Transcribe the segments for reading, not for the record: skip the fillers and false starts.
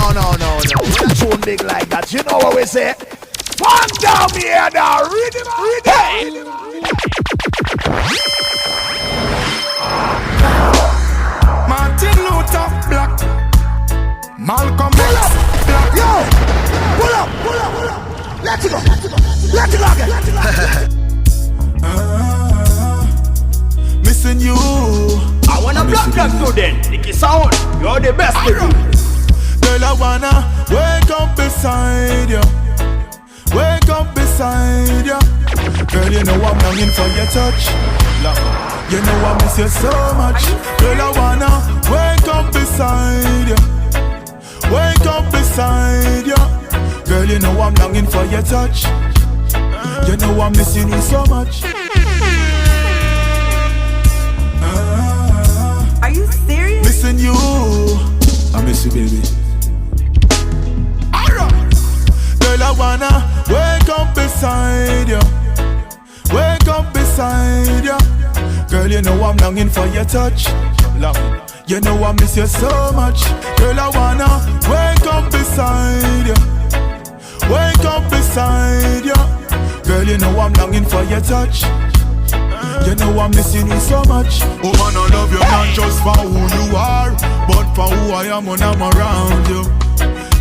When a tune big like that, you know what we say? One down here, now, Riddim. Martin Luther Black, Malcolm X Black. Yo, pull up. Let's go again. Missing you. I wanna block that too then. Djnicky sound, you're the best. Girl, I wanna wake up beside you. Wake up beside you. Girl, you know I'm longing for your touch. You know I miss you so much. Girl, I wanna wake up beside you. Wake up beside you. Girl, you know I'm longing for your touch. You know I'm missing you so much. Are you serious? Missing you. I miss you, baby. Girl, I wanna wake up beside you. Wake up beside you. Girl, you know I'm longing for your touch. You know I miss you so much. Girl, I wanna wake up beside you. Wake up beside you. Girl, you know I'm longing for your touch. You know I'm missing you so much. Oh man, I love you not just for who you are, but for who I am when I'm around you.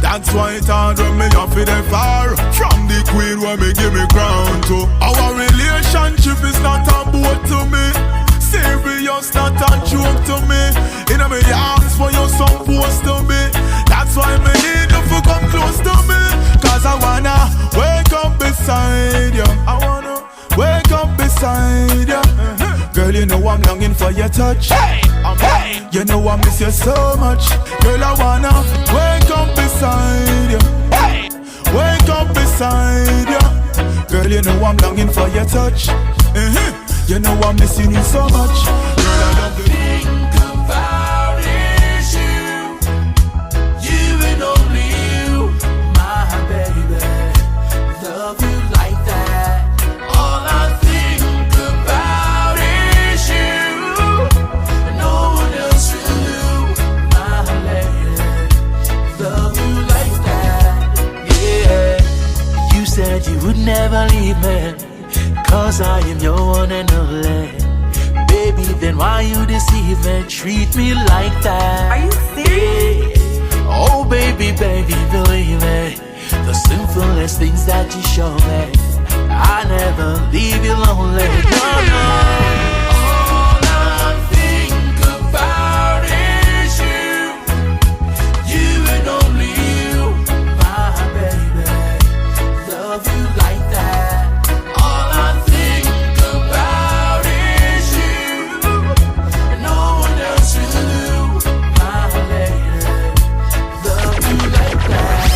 That's why it's hard when me off it far from the queen when me give me crown to. Our relationship is not a boat to me. Serious, not a joke to me. You know me ask for you supposed to be. That's why me need you to come close to me. Cause I wanna wake up beside you. I wanna wake up beside you. Girl, you know I'm longing for your touch. You know I miss you so much. Girl, I wanna wake up beside you. Wake up beside you. Girl, you know I'm longing for your touch. You know I'm missing you so much. Girl, I love you. Think about is you. You and only you. My baby. Love you like that. All I think about is you. No one else will do. My lady. Love you like that. Yeah. You said you would never leave me, 'cause I am your one and only. Baby, then why you deceive me? Treat me like that. Are you serious? Oh, baby, believe me. The simplest things that you show me, I never leave you lonely. No. All I think about is you. You and only you. My baby, love you like that. All I think about is you. No one else will do. My lady, love you like that.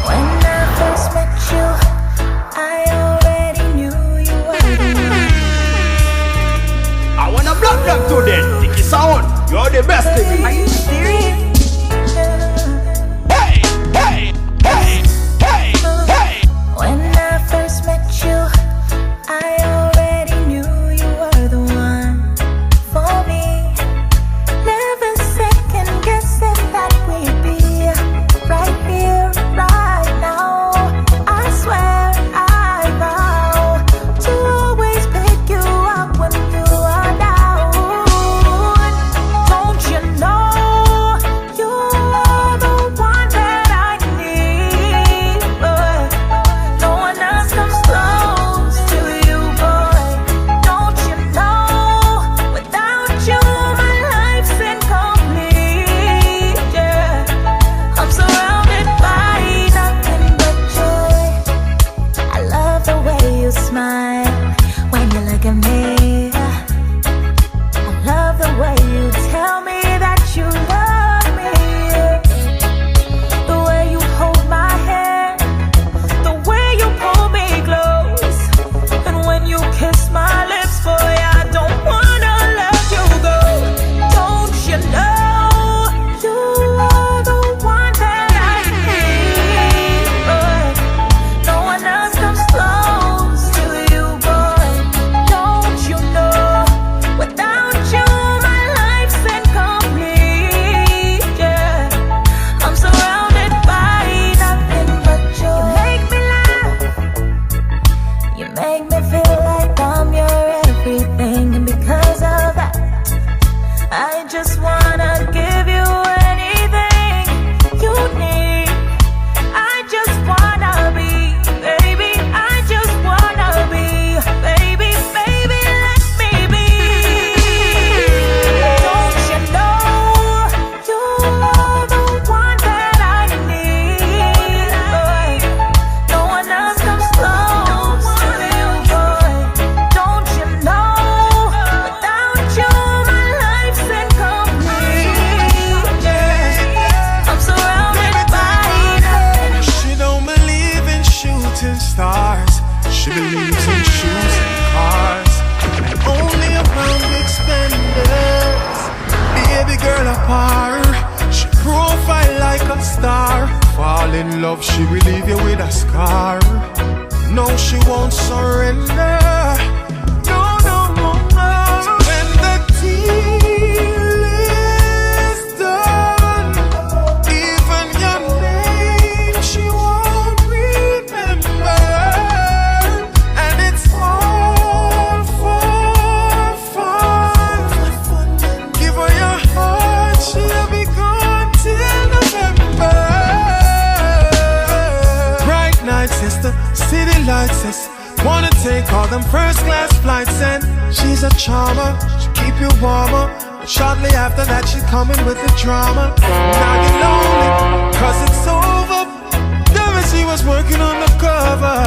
When I first met you, I already knew you were the one. like a star. Fall in love, she will leave you with a scar. No, she won't surrender. No, no, no, no. When the deal is done, even your name she won't remember. And it's all for fun. Give her your heart, she'll be gone till November. Bright night, sister, city lights, sis. Wanna take all them first class flights, and she's a charmer, she keep you warmer. But shortly after that, she coming with the drama. Now you're lonely, cause it's over. Never she was working on the cover.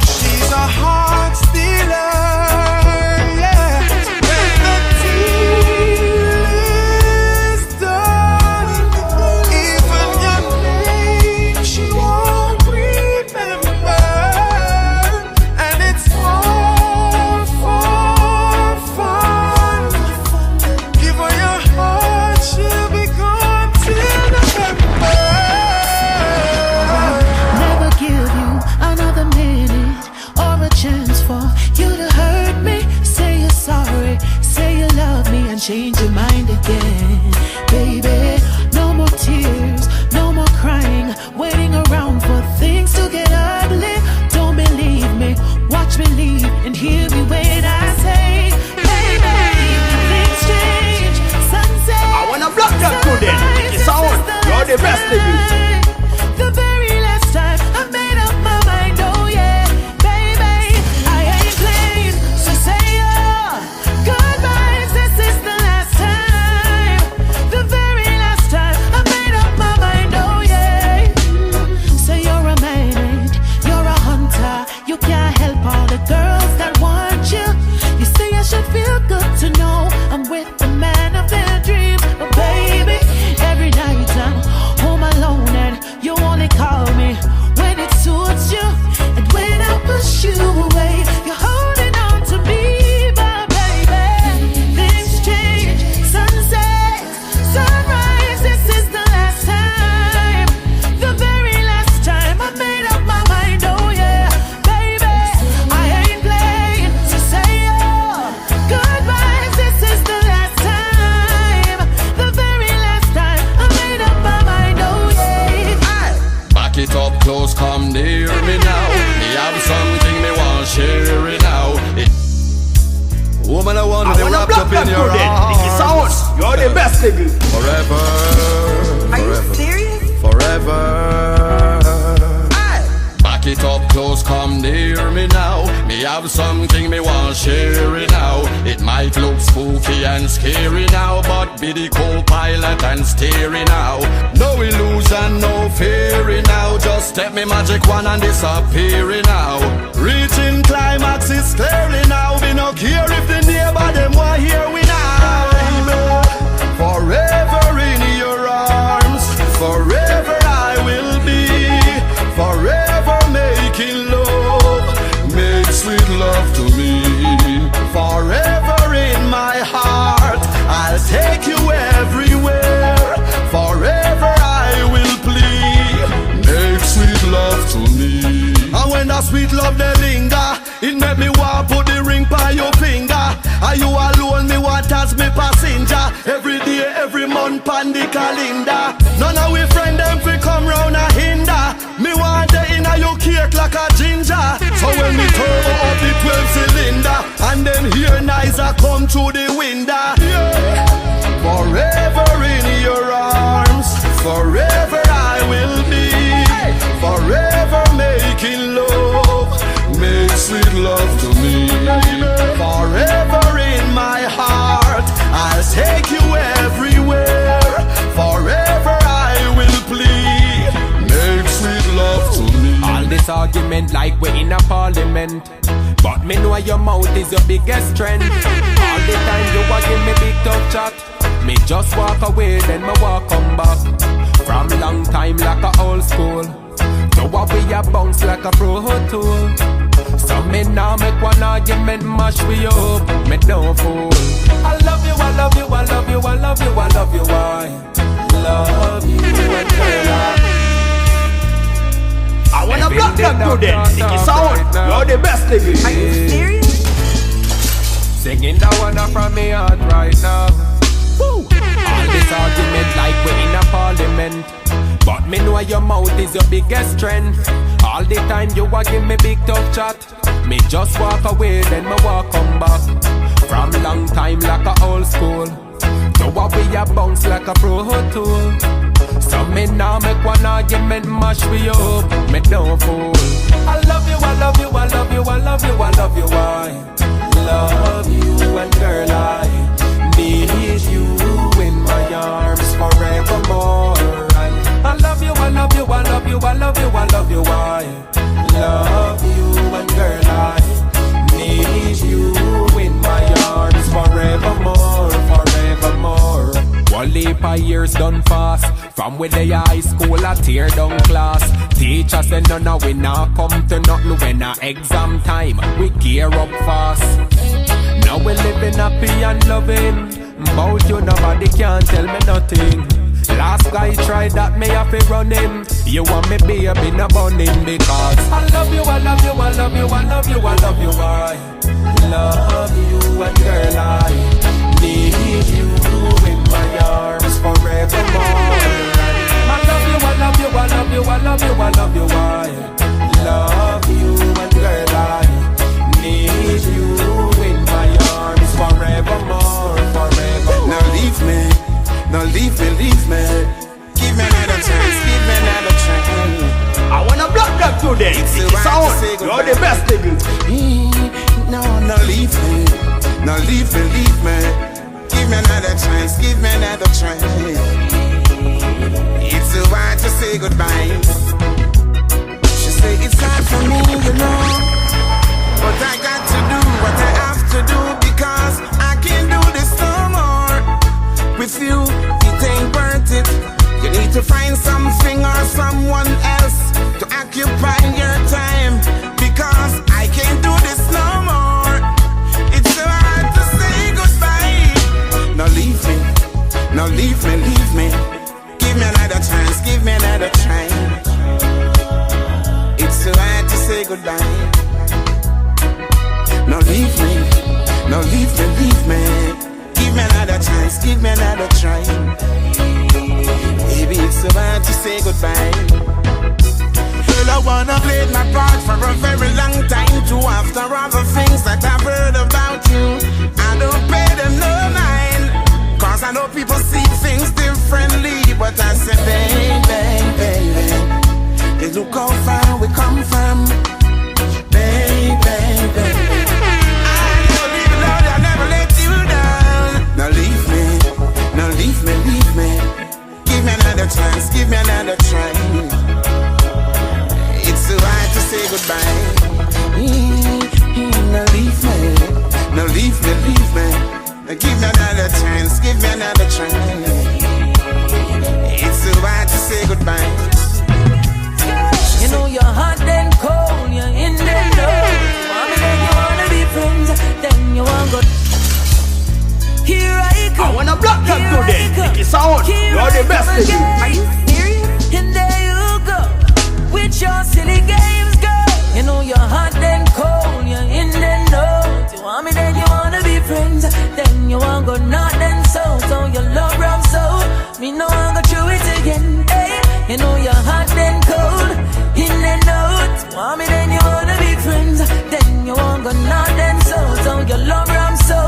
She's a heart stealer, yeah. When the deal is done, even your name she won't remember. And it's all for fun. Give her your heart, she'll be gone till November. Never give you another minute or a chance for you to hurt me. Say you're sorry, say you love me, and change your mind again. Baby, no more tears, no more crying, waiting around for things to get ugly. Don't believe me, watch me leave and hear me when I say, baby, things change. Sunset, I wanna block that to them. Djnicky sound, you're the best of you. The very last time I made up my mind, oh yeah, baby, I ain't playing. So say goodbyes, this is the last time. The very last time I made up my mind, oh yeah. Say you're a man, you're a hunter, you can't help all the girls that want you. You say I should feel good to know I'm with the man of their dreams. But baby, every night I'm home alone and you only call me when it suits you. And when I push you away, you're holding on to me, my baby. Things change, sunset, sunrise, this is the last time. The very last time I made up my mind, oh yeah, baby, I ain't playing. So say goodbyes, this is the last time. The very last time I made up my mind, oh yeah. Back it up close, come near me now. Me have something me want share it now. Woman, I want I to wanna wrapped block up that in to your them. Djnicky sound, arms. you're the best of you. Forever, Are you forever, serious? forever. Back it up close, come near me now. Me have something me want share it now. It might look spooky and scary now, but be the co-pilot and steering now. No illusion, no fearing now. Just step me magic one and disappearing now. Reaching climax is clearly now. We no care if the neighbor them want hear we now. Forever in your arms, forever I will be. Forever making love, make sweet love to me. Forever in my heart, I'll take you everywhere. Forever I will plead, make sweet love to me. And when that sweet love they linger, it make me want put the ring by your finger. Are you alone, me want as me passenger. Every day, every month, pan the calendar. None of we friend them fi come round a hinder. Me want the inna your cake like a ginger. So when me turbo up the 12 cylinder, and then hear Niza come through the window. Yeah. Forever in your arms, forever I will be. Forever making love, make sweet love to me. Forever in my heart, I'll take you everywhere. Forever I will plead, make sweet love to me. All this argument like we're in a parliament, but me know your mouth is your biggest strength. All the time you a give me big tough chat, me just walk away then me walk come back. From long time like a old school, now we a bounce like a pro tool. So me now make one argument mash we up, me don't fool. I love you, I love you, I love you, I love you, I love you, I love you and girl to them. Djnicky sound, you're the best nigga. Are you serious? Singing that one up from me heart right now. Woo. All this argument like we in a parliament, but me know your mouth is your biggest strength. All the time you a give me big tough chat, me just walk away then me walk come back. From long time like a old school, so what we a bounce like a pro tool. So me now make one argument mash me up, me no fool. I love you, I love you, I love you, I love you, I love you, I love you, and girl I need you in my arms forevermore. And I love you, I love you, I love you, I love you, I love you, I love you, and girl I need you in my arms forevermore, forevermore. One leap of years done fast, from with the high school I tear down class. Teacher said no, no, we not come to nothing when a exam time, we gear up fast. Now we living happy and loving, about you nobody can tell me nothing. Last guy tried that, me have to run him. You want me baby, no bunning, because I love you, I love you, I love you, I love you, I love you, I love you, and girl I need you in my arms forevermore. I love you, I love you, I love you, I love you, I love you, I love you, and girl I need you in my arms forevermore, forevermore. Now leave me, now leave me, leave me. Give me another chance, give me another chance. I wanna block that to them. Djnicky sound, you're the best nigga. No, no, leave me, no, leave me, leave me. Give me another chance, give me another chance. It's so hard to say goodbye. She say it's hard for me, you know, but I got to do what I have to do, because I can't do this no more. With you, it ain't worth it. You need to find something or someone else to occupy your time, because I can't do this no more. It's so hard to say goodbye. Now leave me, now leave me, leave me. Give me another chance, give me another try. It's so hard to say goodbye. Now leave me, now leave me, leave me. Give me another chance, give me another try. Baby, it's so hard to say goodbye. Girl, I wanna play my part for a very long time too. After all the things that I've heard about you, I don't pay them no mind, cause I know people see things differently. But I say, baby, baby, they look how far we come from. Baby, baby, I know even though I'll never let you down. Now leave me, now leave me, leave me. Give me another chance, give me another try. It's so hard to say goodbye. Now leave me, now leave me, leave me. Now give me another chance, give me another try. It's so hard to say goodbye. You know you're hot then cold, you're in then low. Mommy, then you wanna be friends, then you wanna go. Here I come. I wanna block that to them. Djnicky sound, you're the best nigga. Are you serious? And there you go, with your silly games, girl. You know you're hot then cold, you're in then low. You want me then you wanna be friends, then you wanna go not then so. So your love rum so, me no wanna go through it again. Hey, you know you're hot then cold, in then out. You want me then you wanna be friends, then you wanna go not then so. So your love rum so,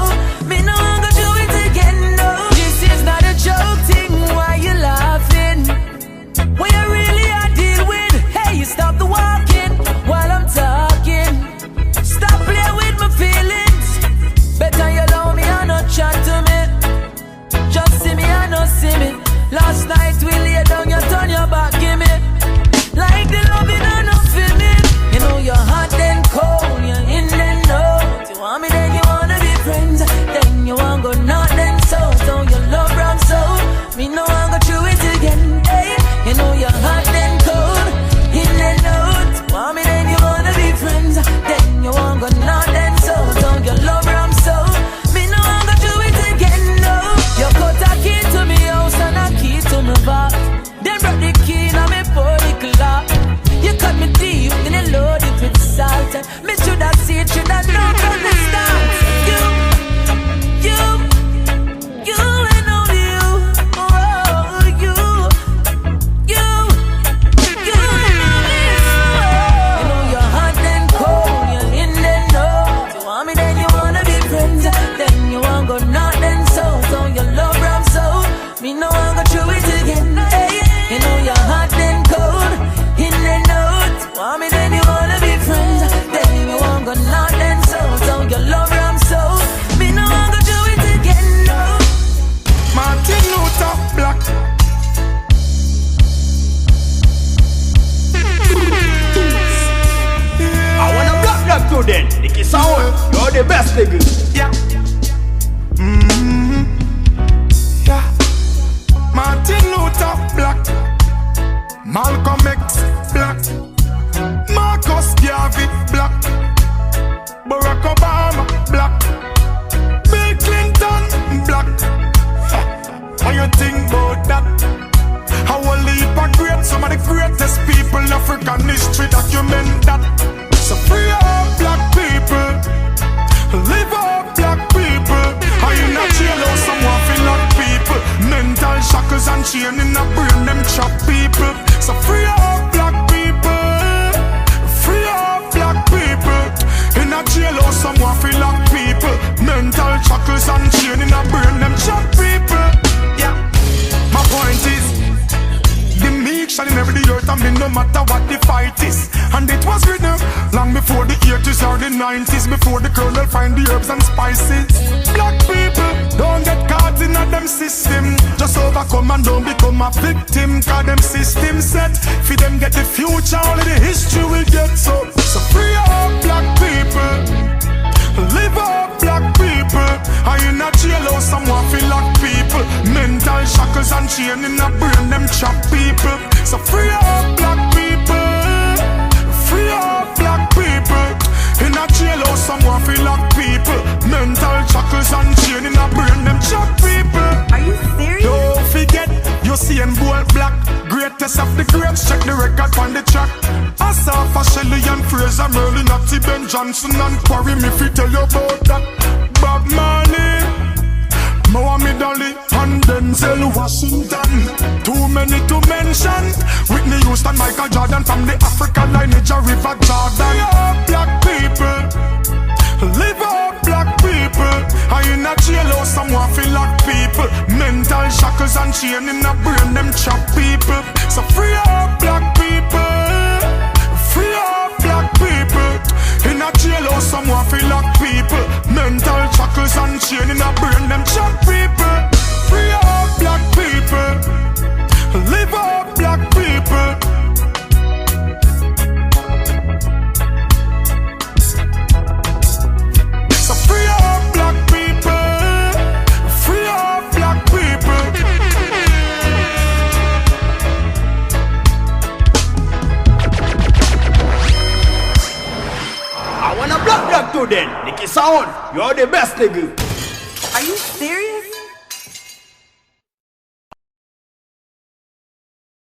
me no wanna go through it again. No, this is not a joke thing. Why you laughing? When you really are deal with, hey, you stop the walking while I'm talking. Stop playing with my feelings. Better you allow me and not chat to me. Just see me and not see me. Last then. Djnicky sound, you're the best nigga. Yeah. Yeah. Martin Luther Black, Malcolm X Black, Marcus Garvey Black, Barack Obama Black, Bill Clinton Black. How you think about that? How a leap of great, some of the greatest people in African history document that. So free up black people, live up black people. How you not jail or someone feel like people? Mental shackles and chain in the brain, them trap people. So free up black people, free up black people. In a jail or someone feel like people. Mental shackles and chain in the brain, them trap people. Yeah, my point is, the meek shall never the earth and me no matter what the fight is. And it was written long before the 80s or the 90s, before the colonel find the herbs and spices. Black people, don't get caught in a them system. Just overcome and don't become a victim. Cause them system set, for them get the future, all of the history will get so. So free up black people, live up black people. Are you not jail or someone feel like people? Mental shackles and chain in the brain, them trap people. So free up black people, free up black people. In a jail or someone feel like people. Mental shackles and chain in the brain, them trap people. Are you serious? Don't forget, you see him bold black. Greatest of the greats, check the record on the track. Asaf, Shelley and Fraser, Merlin, Natty, Ben Johnson and Quarry. Me fi tell you about that. Bob Marley, Muhammad Ali and Denzel Washington. Too many to mention. Whitney Houston, Michael Jordan, from the African lineage of River Jordan. Live up black people, live up black people. Are you not jail or someone feel like people? Mental shackles and chain in the brain, them trap people. So free up black people, free up black people. In a jail or someone feel like people. Mental shackles and chain in the brain, them trap people. Free up black people, live up black people. So free up black people, free up black people. I wanna block that too then. Djnicky sound, you're the best nigga. Are you serious?